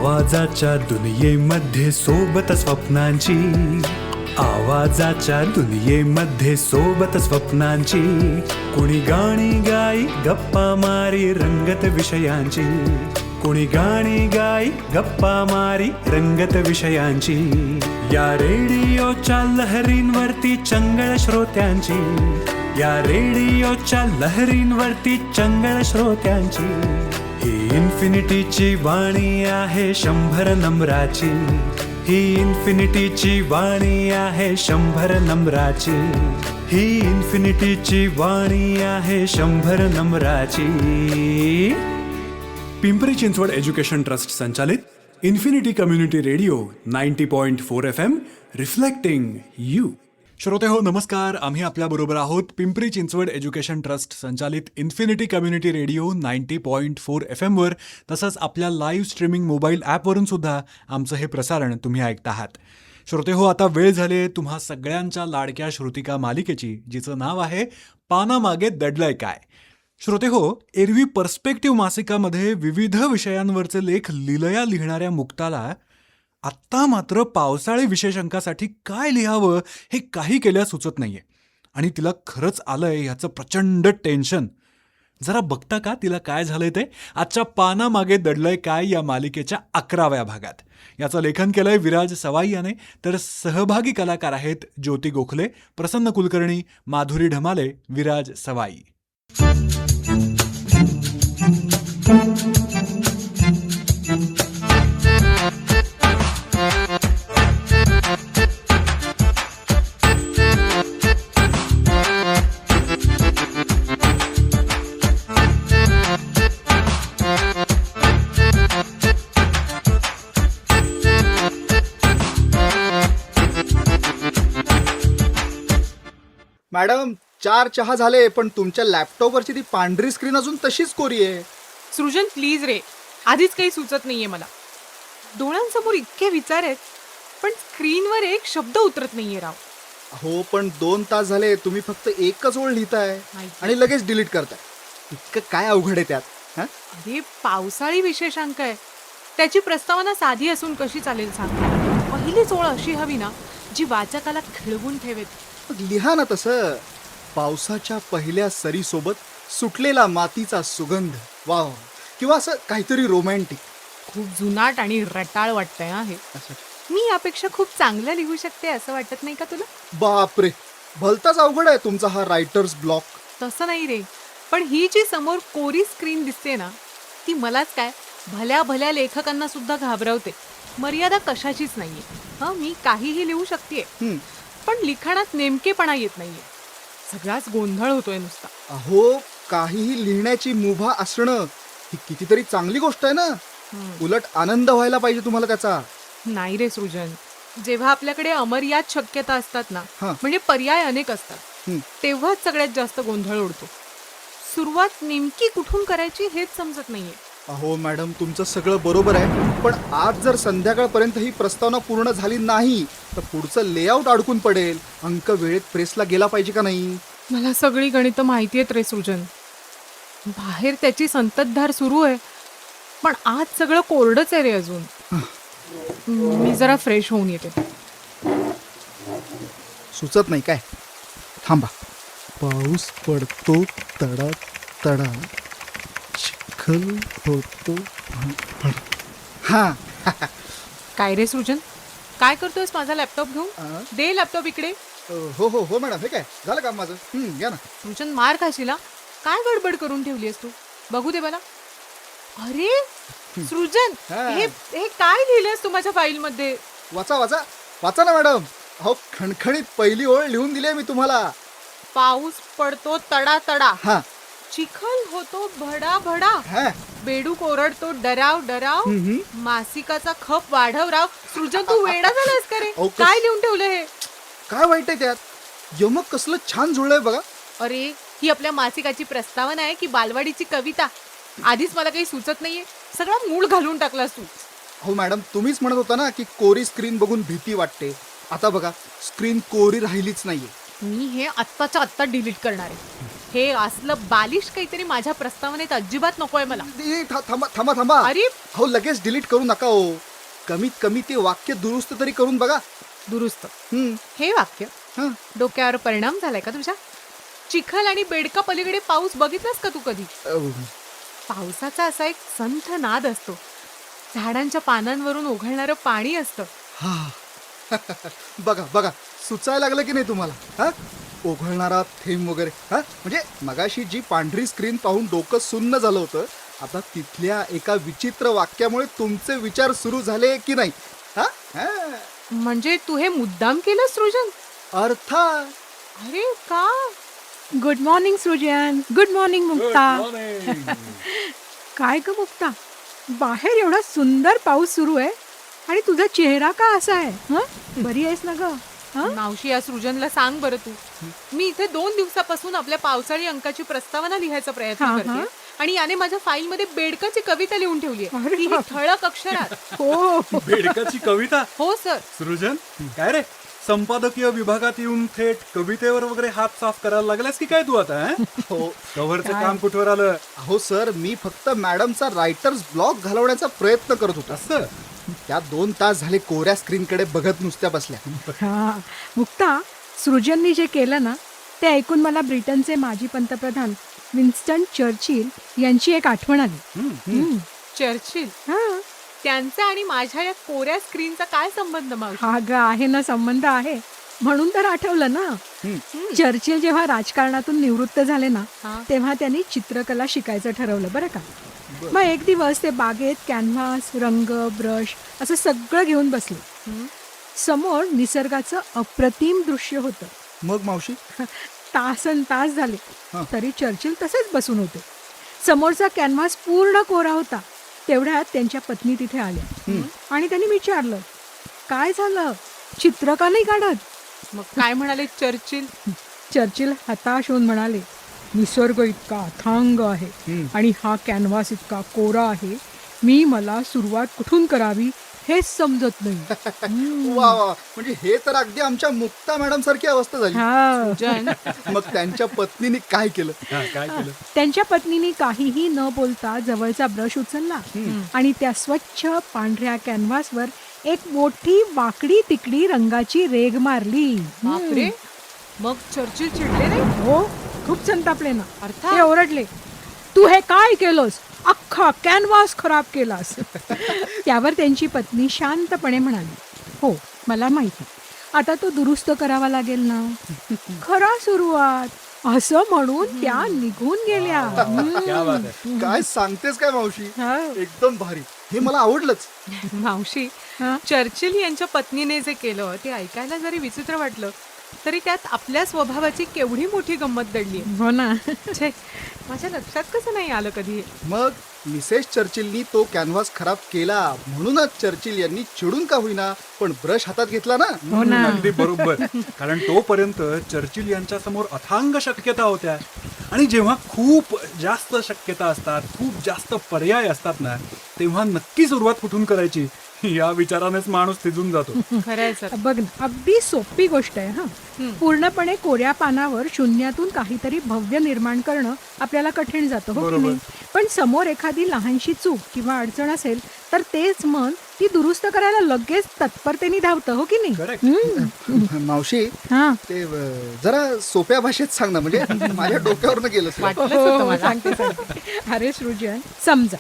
आवाजाच्या दुनियेमध्ये सोबत स्वप्नांची, आवाजाच्या दुनियेमध्ये सोबत स्वप्नांची, कुणी गाणी गाई गप्पा मारी रंगत विषयांची, कुणी गाणी गाई गप्पा मारी रंगत विषयांची, या रेडिओच्या लहरींवरती चंगळ श्रोत्यांची, या रेडिओच्या लहरींवरती चंगळ श्रोत्यांची, ही इन्फिनिटीची वाणी आहे 100 नम्राची, ही इन्फिनिटीची वाणी आहे 100 नम्राची, ही इन्फिनिटीची वाणी आहे 100 नम्राची. पिंपरी चिंचवड एज्युकेशन ट्रस्ट संचालित infinity community radio 90.4 FM, reflecting you. श्रोते हो, नमस्कार. आम्ही आपल्याबरोबर आहोत पिंपरी चिंचवड एज्युकेशन ट्रस्ट संचालित इन्फिनिटी कम्युनिटी रेडिओ 90.4 FM वर. तसंच आपल्या लाईव्ह स्ट्रीमिंग मोबाईल ॲपवरून सुद्धा आमचं हे प्रसारण तुम्ही ऐकत आहात. श्रोते हो, आता वेळ झाली तुम्हा सगळ्यांच्या लाडक्या श्रुतिका मालिकेची, जिचं नाव आहे पानामागे दडलंय काय. श्रोते हो, एरवी पर्स्पेक्टिव्ह मासिकामध्ये विविध विषयांवरचे लेख लिलया लिहिणाऱ्या मुक्ताला आत्ता मात्र पावसाळी विशेषांकासाठी काय लिहावं हे काही केल्या सुचत नाहीये. आणि तिला खरंच आलंय ह्याचं प्रचंड टेन्शन. जरा बघता का तिला काय झालंय ते आजच्या पानामागे दडलंय काय या मालिकेच्या 11व्या भागात. याचं लेखन केलंय विराज सवाई याने, तर सहभागी कलाकार आहेत ज्योती गोखले, प्रसन्न कुलकर्णी, माधुरी ढमाले, विराज सवाई. मॅडम 4 चहा झाले, पण तुमच्या लॅपटॉपवरची ती पांढरी स्क्रीन अजून तशीच कोरी आहे. सृजन प्लीज रे, आधीच काही सुचत नाहीये मला. डोळ्यांसमोर इतके विचार आहेत, पण स्क्रीनवर एक शब्द उतरत नाहीये राव. हो, पण 2 तास झाले तुम्ही फक्त एकच ओळ लिहिताय आणि लगेच डिलीट करताय. इतकं काय अवघड आहे त्यात? अरे पावसाळी विशेषांक आहे, त्याची प्रस्तावना साधी असून कशी चालेल सांग. पहिलीच ओळ अशी हवी ना जी वाचकाला खिळवून ठेवेत. मग लिहा ना तसं. पावसाच्या पहिल्या सरीसोबत सुटलेला मातीचा सुगंध, वाव. किंवा असं काहीतरी रोमॅन्टिक. खूप जुनाट आणि रटाळ वाटतंय हा हे. मी यापेक्षा खूप चांगलं लिहू शकते असं वाटत नाही का तुला? बापरे, भलताच अवघड आहे तुमचा हा रायटर्स ब्लॉक. तसं नाही रे, पण ही जी समोर कोरी स्क्रीन दिसते ना, ती मलाच काय भल्या भल्या लेखकांना सुद्धा घाबरवते. मर्यादा कशाचीच नाहीये. मी काहीही लिहू शकते, पण लिखाणात नेमकेपणा येत नाहीये. सगळाच गोंधळ होतोय नुसता. अहो, काहीही लिहिण्याची मुभा असणं ही कितीतरी चांगली गोष्ट आहे ना. उलट आनंद व्हायला पाहिजे तुम्हाला त्याचा. नाही रे सृजन, जेव्हा आपल्याकडे अमर्याद शक्यता असतात ना, म्हणजे पर्याय अनेक असतात, तेव्हाच सगळ्यात जास्त गोंधळ उडतो. सुरुवात नेमकी कुठून करायची हेच समजत नाहीये. अहो मॅडम, तुमचं सगळं बरोबर आहे, पण आज जर संध्याकाळपर्यंत ही प्रस्तावना पूर्ण झाली नाही तर पुढचं लेआउट अडकून पडेल. अंक वेळेत प्रेसला गेला पाहिजे का नाही? मला सगळी गणितं माहिती आहेत रे सृजन. बाहेर त्याची संततधार सुरू आहे, पण आज सगळं कोरडच आहे रे अजून. मी जरा फ्रेश होऊन येते. सुचत नाही काय? थांबा. पाऊस पडतो तडा तडा, चिखल होतो. हा. काय रे सृजन, काय करतोयस माझा लॅपटॉप घेऊन? दे लॅपटॉप इकडे. हो हो हो मॅडम, हे काय झालं काम माझं? घ्या ना. सृजन, मार खाशील हा. काय गडबड करून ठेवलीस तू? बघू दे मला. अरे सृजन, हे काय लिहिलंयस तू माझ्या फाईल मध्ये? वाचा वाचा वाचा ना मॅडम. अहो, खणखणीत पहिली ओळ लिहून दिली आहे मी तुम्हाला. पाऊस पडतो तडा तडा, हा, चिखल होतो भडा भडा, हा. बेडूक ओरडतो डराव डराव, मासिकाचा खप वाढव राव. सृजन, तू वेडा झालास का रे? काय लिहून ठेवलं हे? काय वाईट आहे त्यात? यमक कसलं छान जुळलंय बघा. अरे, ही आपल्या मासिकाची प्रस्तावना आहे की बालवाडीची कविता? आधीच मला काही सुचत नाहीये. सगळा मूड घालून टाकलास तू. हो मॅडम, तुम्हीच म्हणत होता ना की कोरी स्क्रीन बघून भीती वाटते. आता बघा, स्क्रीन कोरी राहिलीच नाहीये. मी हे आत्ताच्या आत्ता डिलीट करणार आहे. हे असलं बालिश काहीतरी माझ्या प्रस्तावनेत अजिबात नकोय मला. थांबा थांबा थांबा. अरे हो लगेच डिलीट करू नका हो. कमीत कमी ते वाक्य दुरुस्त तरी करून बघा. दुरुस्त. हम्म, हे वाक्य हं. डोक्यावर परिणाम झालाय का तुझ्या? चिखल आणि बेडका पलीकडे पाऊस बघितलास का तू कधी? पावसाचा असा एक संथ नाद असतो. झाडांच्या पानांवरून ओघळणारं पाणी असतं. हा. बघा बघा सुचायला लागलं की नाही तुम्हाला? हा ओघळणारा थेंब वगैरे. हा म्हणजे मगाशी जी पांढरी स्क्रीन पाहून डोकं सुन्न झालं होतं, आता तिथल्या एका विचित्र वाक्यामुळे तुमचे विचार सुरू झाले की नाही? हा हा. म्हणजे तू हे मुद्दाम केलं सृजन? अर्थात. अरे का? गुड मॉर्निंग सृजन. Good morning Mukta. काय ग मुक्ता, बाहेर एवढा सुंदर पाऊस सुरू आहे आणि तुझा चेहरा का असा आहे? हं? बरी आहेस ना ग? हं? मावशी या सृजनला सांग बरं तू. मी इथे 2 दिवसापासून आपल्या पावसाळी अंकाची प्रस्तावना लिहायचा प्रयत्न हा, करते हा. आणि याने माझ्या फाईल मध्ये बेडकाची कविता लिहून ठेवली आहे. अरे ती बाप. ठळक अक्षरात. हो. बेडकाची कविता. हो सर. सृजन काय रे, संपादकीय विभागात येऊन थेट कवितेवर वगैरे हात साफ करायला लागलास की काय तू आता? हो कव्हरचं काय? काम कुठवर आलं? अहो सर, मी फक्त मॅडमचा रायटर्स ब्लॉक घालवण्याचा प्रयत्न करत होतो. असं त्या 2 तास झाले कोऱ्या स्क्रीनकडे बघत नुसत्या बसल्या. हा मुक्ता, सृजननी जे केलं ना ते ऐकून मला ब्रिटनचे माजी पंतप्रधान विन्स्टन चर्चिल यांची एक आठवण आली. हं. चर्चिल, हा. त्यांचा आणि माझ्या या कोऱ्या स्क्रीनचा काय संबंध मावशी? हा ग, आहे ना, संबंध आहे. म्हणून तर आठवलं ना. चर्चिल जेव्हा राजकारणातून निवृत्त झाले ना हा. तेव्हा त्यांनी चित्रकला शिकायचं ठरवलं बरं का. मग एक दिवस ते बागेत कॅनव्हास, रंग, ब्रश असं सगळं घेऊन बसले. हं? समोर निसर्गाचं अप्रतिम दृश्य होतं. मग मावशी? तासन तास झाले हा. तरी चर्चिल तसेच बसून होते. समोरचा कॅनव्हास पूर्ण कोरा होता. तेवढ्यात त्यांच्या पत्नी तिथे आल्या आणि त्यांनी विचारलं, काय झालं, चित्र का नाही काढत? मग काय म्हणाले चर्चिल? चर्चिल हताश होऊन म्हणाले, निसर्ग इतका अथांग आहे आणि हा कॅनव्हास इतका कोरा आहे, मला सुरुवात कुठून करावी हेच समजत नाही. वा वा, म्हणजे हे तर अगदी आमच्या मुक्ता मॅडम सारखी अवस्था झाली. हा. जन मग त्यांच्या पत्नीने काय केलं? काय केलं? त्यांच्या पत्नीने काहीही न बोलता जवळचा ब्रश उचलला आणि त्या स्वच्छ पांढऱ्या कॅनव्हासवर एक मोठी वाकडी तिकडी रंगाची रेघ मारली. बापरे. मग चर्चिल चिडले नाही? हो, खूप संतापले ना. अर्थात. ते ओरडले, तू हे काय केलंस, अख्खा कॅनव्हास खराब केलास. त्यावर त्यांची पत्नी शांतपणे म्हणाली, हो मला माहिती, आता तो दुरुस्त करावा लागेल ना. खरा सुरुवात, असं म्हणून त्या निघून गेल्या. क्या बात आहे. काय सांगतेस काय मावशी? हा. एकदम भारी, हे मला आवडलंच. मावशी, हा. चर्चिल यांच्या पत्नीने जे केलं ते ऐकायला जरी विचित्र वाटलं तरी त्यात आपल्या स्वभावाची केवढी मोठी गंमत दडली. हो ना. छे, माझ्या लक्षात कसं नाही आलं कधी. मग मिसेस चर्चिलनी तो कॅनव्हास खराब केला म्हणूनच चर्चिल यांनी चिडून का होईना पण ब्रश हातात घेतला ना. हो ना. अगदी बरोबर. कारण तोपर्यंत चर्चिल यांच्या समोर अथांग शक्यता होत्या आणि जेव्हा खूप जास्त शक्यता असतात, खूप जास्त पर्याय असतात ना, तेव्हा नक्की सुरुवात कुठून करायची या विचारानेच माणूस थिजून जातो. खरंय सर. बघ ना, अगदी सोपी गोष्ट आहे. हा, पूर्णपणे कोऱ्या पानावर शून्यातून काहीतरी भव्य निर्माण करणं आपल्याला कठीण जातं, हो की बरोबर. नाही. पण समोर एखादी लहानशी चूक किंवा अडचण असेल तर तेच मन ती दुरुस्त करायला लगेच तत्परतेने धावतं, हो की नाही. करेक्ट. मावशी, हा. ते जरा सोप्या भाषेत सांग ना, म्हणजे माझ्या डोक्यावरनं गेलं सगळं. वाटलंच होतं हो, मला. सांगते. अरे सृजन, समजा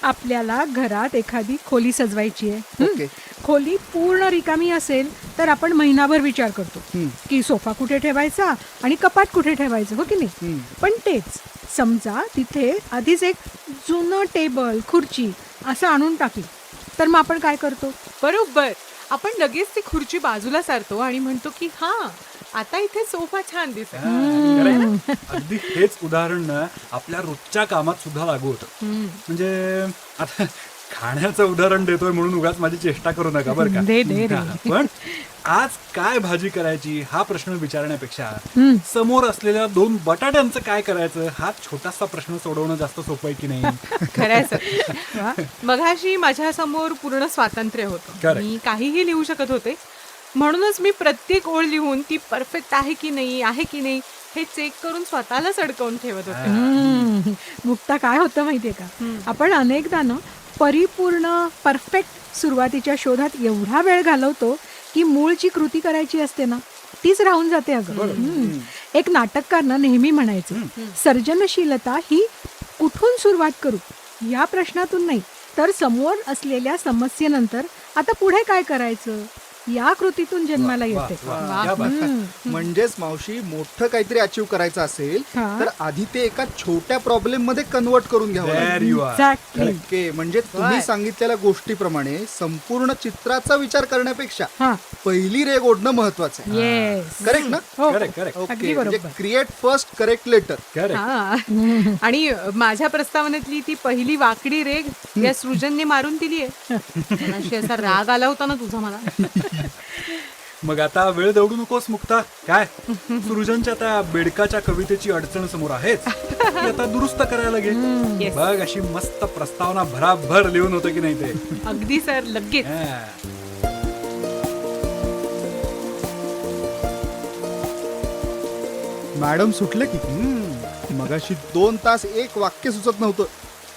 आपल्याला घरात एखादी खोली सजवायची आहे. ओके. खोली पूर्ण रिकामी असेल तर आपण महिनाभर विचार करतो की सोफा कुठे ठेवायचा आणि कपाट कुठे ठेवायचं, हो की नाही. पण तेच समजा तिथे आधीच एक जुनं टेबल खुर्ची असं आणून टाकली तर मग आपण काय करतो? बरोबर. आपण लगेच ती खुर्ची बाजूला सारतो आणि म्हणतो की हा, आता इथे सोफा छान दिसत. Correct. अगदी हेच उदाहरण ना आपल्या रोजच्या कामात सुद्धा लागू होतं. म्हणजे आता खाण्याचं उदाहरण देतोय म्हणून उगाच माझी चेष्टा करू नका बरं का. दे रे. पण आज काय भाजी करायची हा प्रश्न विचारण्यापेक्षा समोर असलेल्या 2 बटाट्यांचं काय करायचं हा छोटासा प्रश्न सोडवणं जास्त सोपं आहे की नाही. खरंय सर. मघाशी माझ्या समोर पूर्ण स्वातंत्र्य होतं. Correct. मी काहीही लिहू शकत होते. म्हणूनच मी प्रत्येक ओळ लिहून ती परफेक्ट आहे की नाही हे चेक करून स्वतःलाच अडकवून ठेवत होते. मुक्ता काय होतं माहितीये का, आपण अनेकदा ना परिपूर्ण परफेक्ट सुरुवातीच्या शोधात एवढा वेळ घालवतो की मूळ जी कृती करायची असते ना तीच राहून जाते अगं. एक नाटककारनं नेहमी म्हणायचं, सर्जनशीलता ही कुठून सुरुवात करू या प्रश्नातून नाही, तर समोर असलेल्या समस्येनंतर आता पुढे काय करायचं या कृतीतून जन्माला येते. म्हणजेच मावशी, मोठं काहीतरी अचीव्ह करायचं असेल हा. तर आधी ते एका छोट्या प्रॉब्लेम मध्ये कन्वर्ट करून घ्यावं लागेल. There you are. Exactly. Okay, म्हणजे तुम्ही सांगितलेल्या गोष्टीप्रमाणे संपूर्ण चित्राचा विचार करण्यापेक्षा हा. पहिली रेग ओढणं महत्वाचं आहे. येस. करेक्ट ना? हो, Correct, correct. ओके, अगदी म्हणजे बरोबर. Create first correct letter. Correct. हा. आणि माझ्या प्रस्तावनेतली ती पहिली वाकडी रेग या सृजनने मारून दिलीये. मला अशी असा राग आला होता ना तुझा मला. मग आता वेळ दौडू नकोस मुक्ता. काय सृजनच्या त्या बेडकाच्या कवितेची अडचण समोर आहेच, ती आता दुरुस्त करायला घे. Yes. बघ अशी मस्त प्रस्तावना भराभर लिहून होतं की नाही ते. अगदी सर, लगेच. हा. मॅडम सुटले की मगाशी 2 तास एक वाक्य सुचत नव्हतं,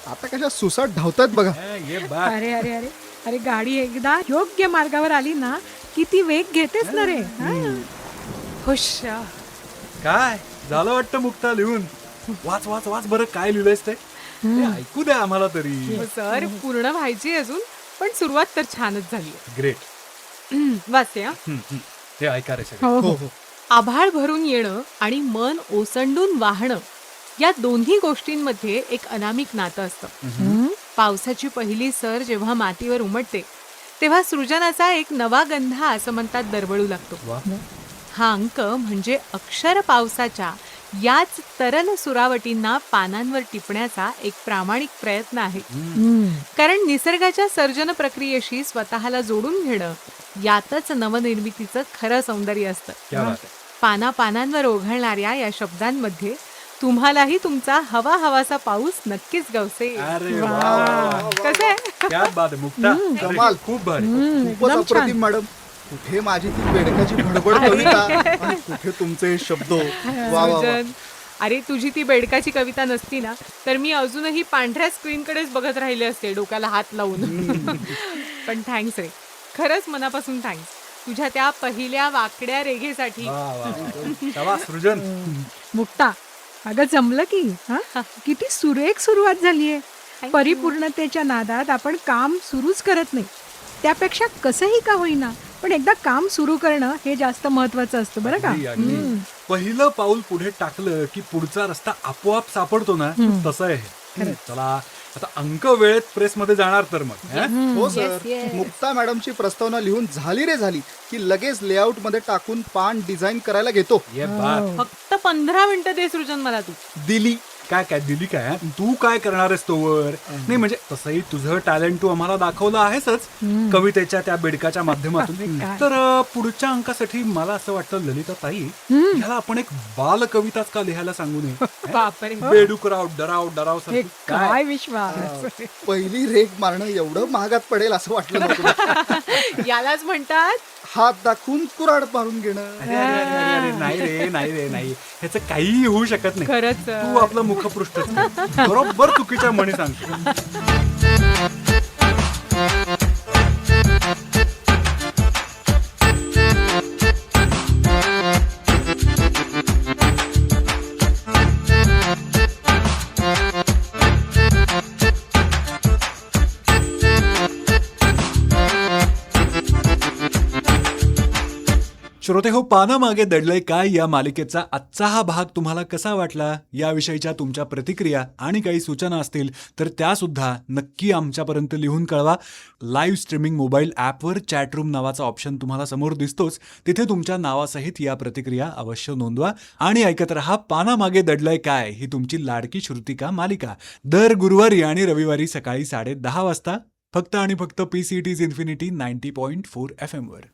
आता कशा सुसाट धावतात बघा. हा, ये बघ. अरे अरे अरे अरे, गाडी एकदा योग्य मार्गावर आली ना की ती वेग घेतेच ना रे. हा. खुश. काय झालं वाटतं मुक्ता लिहून? वाच वाच वाच बरं, काय लिहिलंयस ते ऐकू द्या आम्हाला तरी. हो सर, पूर्ण व्हायची अजून, पण सुरुवात तर छानच झाली. ग्रेट. वाचते हा. हे ऐका रे सगळं. हो हो हो. हो. आभाळ भरून येणं आणि मन ओसंडून वाहणं या दोन्ही गोष्टींमध्ये एक अनामिक नातं असतं. पावसाची पहिली सर जेव्हा मातीवर उमटते तेव्हा सृजनाचा एक नवा गंध असं म्हणतात दरवळू लागतो. वा. हा अंक म्हणजे अक्षर पावसाच्या याच तरल सुरावटींना पानांवर टिपण्याचा एक प्रामाणिक प्रयत्न आहे. कारण निसर्गाच्या सर्जन प्रक्रियेशी स्वतःला जोडून घेणं यातच नवनिर्मितीचं खरं सौंदर्य असतं. क्या बात आहे. पानांवर ओघळणाऱ्या या शब्दांमध्ये तुम्हालाही तुमचा हवासा पाऊस नक्कीच गवसे. अरे वा, वा, वा. कसं आहे? क्या बात आहे मुक्ता. कमाल. खूप भारी. खूपच एकदम छान. अप्रतिम मॅडम. कुठे माझी ती बेडकाची भडबड कविता आणि कुठे तुमचे शब्द. वा वा वा. सृजन, अरे तुझी ती बेडकाची कविता नसती ना तर मी अजूनही पांढऱ्या स्क्रीनकडेच बघत राहिले असते डोक्याला हात लावून. पण थँक्स रे, खरंच मनापासून थँक्स तुझ्या त्या पहिल्या वाकड्या रेघेसाठी. वा, वा, वा. शाबास, सृजन. मुक्ता, अगं जमलं की. हा, किती सुरेख सुरुवात झालीये. you. परिपूर्णतेच्या नादात आपण काम सुरूच करत नाही, त्यापेक्षा कसंही का होईना पण एकदा काम सुरू करणं हे जास्त महत्वाचं असतं बरं का. अगदी, अगदी. पहिलं पाऊल पुढे टाकलं की पुढचा रस्ता आपोआप सापडतो ना, तसं आहे हे. चला आता अंक वेळेत प्रेस मध्ये जाणार तर मग. हा? हो सर. Yes, yes. मुक्ता मॅडमची प्रस्तावना लिहून झाली रे झाली की लगेच लेआउट मध्ये टाकून पान डिझाईन करायला घेतो. ये बात. फक्त 15 मिनिटं दे सृजन मला तू. दिली. काय काय दिली काय? हा? तू काय करणार आहेस तोवर? नाही म्हणजे तसंही तुझं टॅलेंट तू आम्हाला दाखवलं आहेसच कवितेच्या त्या बेडकाच्या माध्यमातून. काय? तर पुढच्या अंकासाठी मला असं वाटतं ललिता ताई, ह्याला आपण एक बाल कविताच का लिहायला सांगू नये? बापरे. बेडुकराव डराव डराव हे सारखी. काय विश्वास. पहिली रेग मारणं एवढं महागात पडेल असं वाटलं नव्हतं. यालाच म्हणतात हात दाखवून कुऱ्हाड मारून घेणं. अरे, अरे, अरे, अरे, नाही रे नाही रे नाही, ह्याचं काहीही होऊ शकत नाही. खरंच. तू आपलं मुखपृष्ठ बरोबर चुकीच्या म्हणी सांगतो. श्रोते हो, पानामागे दडलंय काय या मालिकेचा आजचा हा भाग तुम्हाला कसा वाटला याविषयीच्या तुमच्या प्रतिक्रिया आणि काही सूचना असतील तर त्या सुद्धा नक्की आमच्यापर्यंत लिहून कळवा. लाईव्ह स्ट्रीमिंग मोबाईल ॲपवर चॅटरूम नावाचा ऑप्शन तुम्हाला समोर दिसतोच, तिथे तुमच्या नावासहित या प्रतिक्रिया अवश्य नोंदवा आणि ऐकत रहा पानामागे दडलंय काय ही तुमची लाडकी श्रुतिका मालिका दर गुरुवारी आणि रविवारी सकाळी 10:30 वाजता फक्त आणि फक्त PCT's इन्फिनिटी 90.4 FM वर.